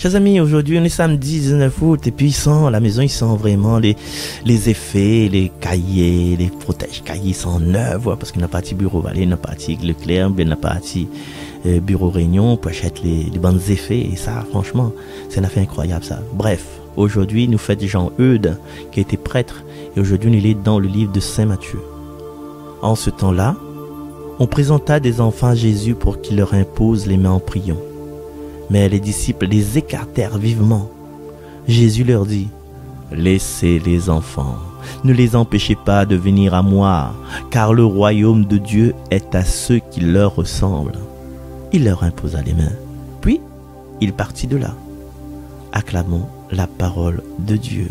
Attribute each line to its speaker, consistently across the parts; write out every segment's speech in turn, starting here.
Speaker 1: Chers amis, aujourd'hui, on est samedi 19 août et puis à la maison, ils sont vraiment les effets, les cahiers, les protège-cahiers sont neufs, parce qu'on a parti bureau Valais, on a parti Leclerc, on a parti bureau Réunion pour acheter les bons effets. Et ça, franchement, c'est un affaire incroyable, ça. Bref, aujourd'hui, nous fêtons Jean-Eudes, qui a été prêtre, et aujourd'hui, il est dans le livre de Saint Matthieu. En ce temps-là, on présenta des enfants à Jésus pour qu'il leur impose les mains en priant. Mais les disciples les écartèrent vivement. Jésus leur dit, « Laissez les enfants, ne les empêchez pas de venir à moi, car le royaume de Dieu est à ceux qui leur ressemblent. » Il leur imposa les mains. Puis, il partit de là. Acclamons la parole de Dieu.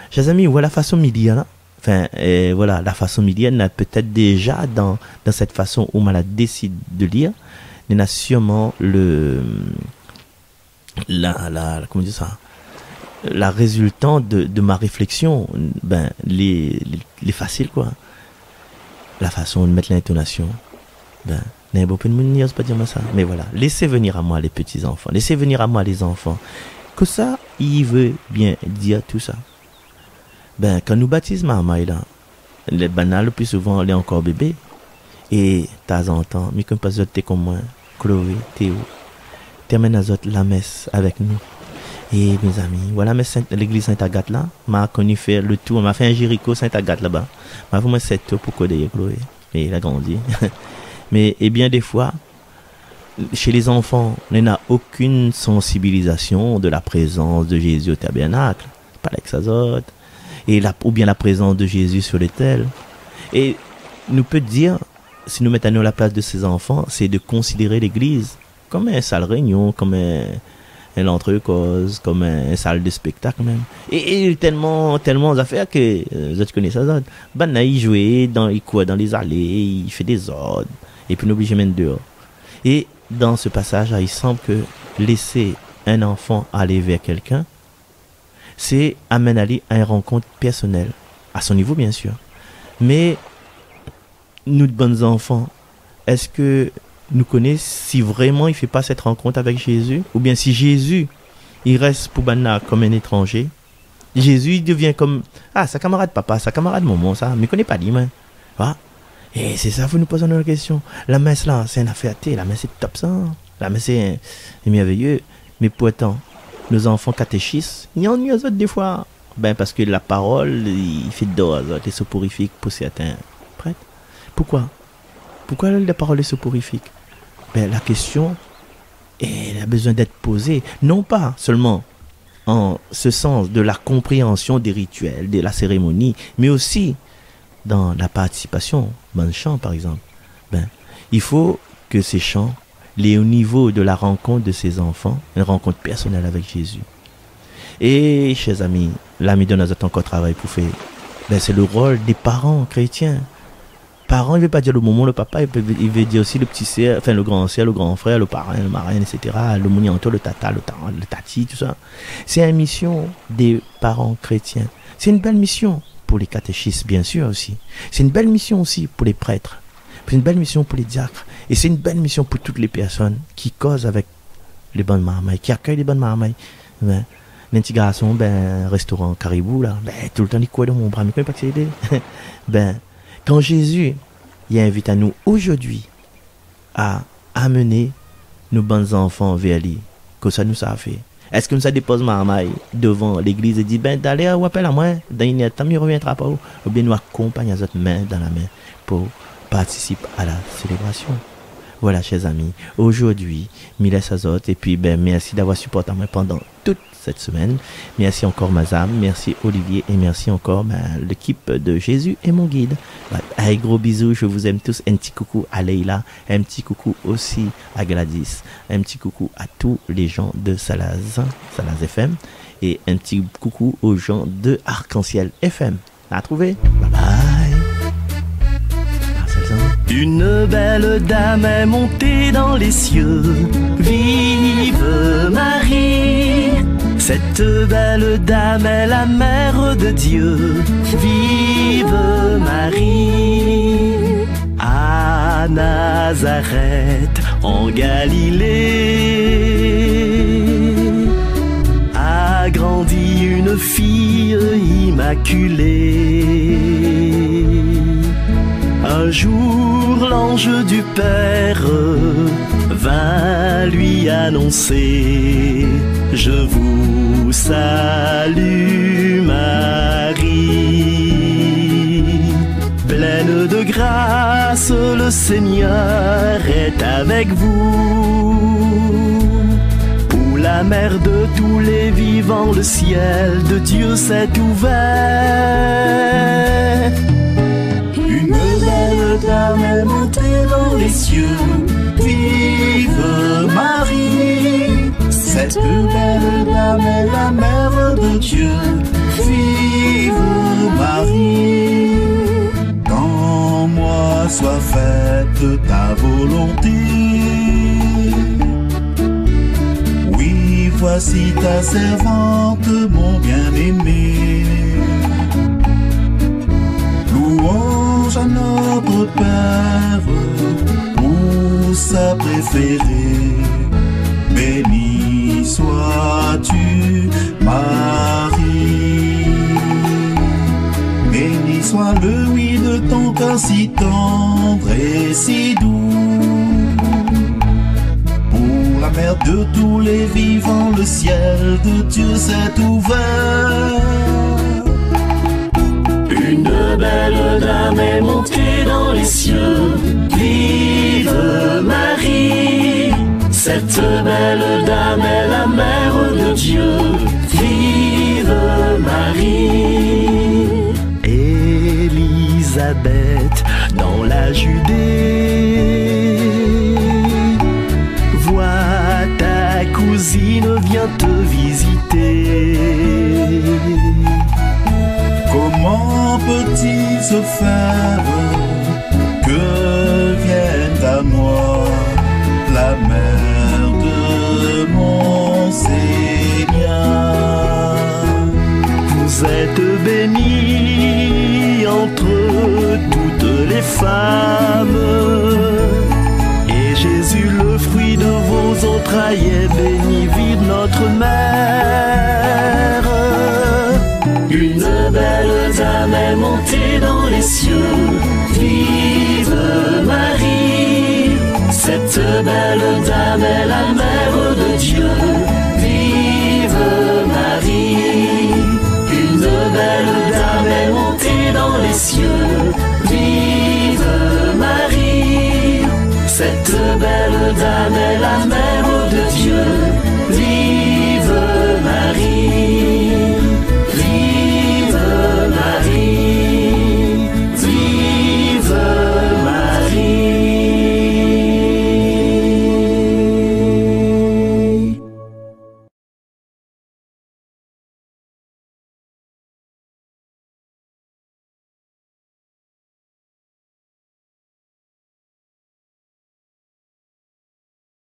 Speaker 1: Chers amis, voilà la façon milienne. Voilà, la façon milienne, peut-être déjà dans cette façon où on a décidé de lire, il y a sûrement la résultante de ma réflexion, les faciles, quoi. La façon de mettre l'intonation, n'ayez pas pas dire ça, mais voilà, laissez venir à moi les petits enfants, laissez venir à moi les enfants, que ça, il veut bien dire tout ça. Quand nous baptisons maman, là, les banales, le plus souvent, on est encore bébé, et de temps en temps, mais comme pas t'es comme moi, Chloé, Théo, termine à la messe avec nous. Et mes amis, voilà l'église Sainte-Agathe là, m'a connu faire le tour, m'a fait un Jéricho Sainte-Agathe là-bas. M'a fait moi 7 tours pour coder Chloé. Mais il a grandi. Mais, et bien des fois, chez les enfants, on n'a aucune sensibilisation de la présence de Jésus au tabernacle. Pas l'exazote. Ou bien la présence de Jésus sur l'autel. Et nous peut dire, si nous mettons à la place de ces enfants, c'est de considérer l'église comme une salle réunion, comme un entrecause, comme une salle de spectacle même. Et tellement d'affaires que je connais ça. Il joue dans les allées, il fait des ordres, et puis nous oblige même dehors. Et dans ce passage, il semble que laisser un enfant aller vers quelqu'un, c'est amener à une rencontre personnelle, à son niveau bien sûr. Mais nous de bons enfants, est-ce que nous connaissons si vraiment il ne fait pas cette rencontre avec Jésus, ou bien si Jésus il reste pour Banna comme un étranger, Jésus il devient comme sa camarade papa, sa camarade maman, ça, mais il ne connaît pas lui, mais et c'est ça, vous nous posez la question. La messe là, c'est une affaire, la messe c'est top ça, la messe c'est merveilleux, mais pourtant nos enfants catéchistes, il y en a des fois, parce que la parole il fait d'or, les soporifiques pour certains prêtres. Pourquoi la parole est soporifique? La question elle a besoin d'être posée, non pas seulement en ce sens de la compréhension des rituels, de la cérémonie, mais aussi dans la participation, dans le chant par exemple. Il faut que ces chants, les au niveau de la rencontre de ces enfants, une rencontre personnelle avec Jésus. Et chers amis, l'ami de Nazareth encore travail pour faire. C'est le rôle des parents chrétiens. Parents, il ne veut pas dire le maman, le papa, il veut dire aussi le petit frère, le grand frère, le grand frère, le parrain, le marraine, etc. Le mounianto, le tata, le tati, tout ça. C'est une mission des parents chrétiens. C'est une belle mission pour les catéchistes, bien sûr aussi. C'est une belle mission aussi pour les prêtres. C'est une belle mission pour les diacres. Et c'est une belle mission pour toutes les personnes qui causent avec les bonnes marmailles, qui accueillent les bonnes marmailles. Les petits garçons, restaurant Caribou, là, tout le temps, ils courent dans mon bras, mais pas que c'est quand Jésus il invite à nous aujourd'hui à amener nos bons enfants vers lui, que ça nous a fait. Est-ce que nous ça dépose marmaille devant l'église et dit d'aller ou appelle à moi, dans une temps il reviendra pas ou bien nous accompagnons notre main dans la main pour participer à la célébration. Voilà, chers amis, aujourd'hui, Mille Sazot, et puis merci d'avoir supporté moi pendant toute cette semaine. Merci encore Mazam, merci Olivier, et merci encore l'équipe de Jésus et mon guide. Un gros bisou, je vous aime tous. Un petit coucou à Leïla, un petit coucou aussi à Gladys, un petit coucou à tous les gens de Salaz FM, et un petit coucou aux gens de Arc-en-Ciel FM. À trouver, bye bye.
Speaker 2: Une belle dame est montée dans les cieux, vive Marie. Cette belle dame est la mère de Dieu, vive Marie. À Nazareth, en Galilée, fille immaculée. Un jour, l'ange du Père vint lui annoncer: je vous salue Marie, pleine de grâce, le Seigneur est avec vous. Pour la mère de tous les vivants, le ciel de Dieu s'est ouvert. Une belle dame est montée dans les cieux. Vive Marie, cette belle dame est la mère de Dieu. Vive Marie. Qu'en moi soit faite ta volonté. Oui, voici ta servante, mon bien-aimé. Louange à notre Père pour sa préférée. Béni sois-tu, Marie. Béni soit le oui de ton cœur si tendre et si doux. Pour la mère de tous les vivants, le ciel de Dieu s'est ouvert. Une belle dame est montée dans les cieux. Vive Marie, cette belle dame est la mère de Dieu. Vive Marie. Élisabeth dans la Judée, vois ta cousine vient te visiter. Comment peut-il se faire que vienne à moi la mère de mon Seigneur? Vous êtes bénie entre toutes les femmes, et Jésus, le fruit de vos entrailles, est béni. Vive notre mère. Une belle dame est montée dans les cieux. Vive Marie, cette belle dame est la mère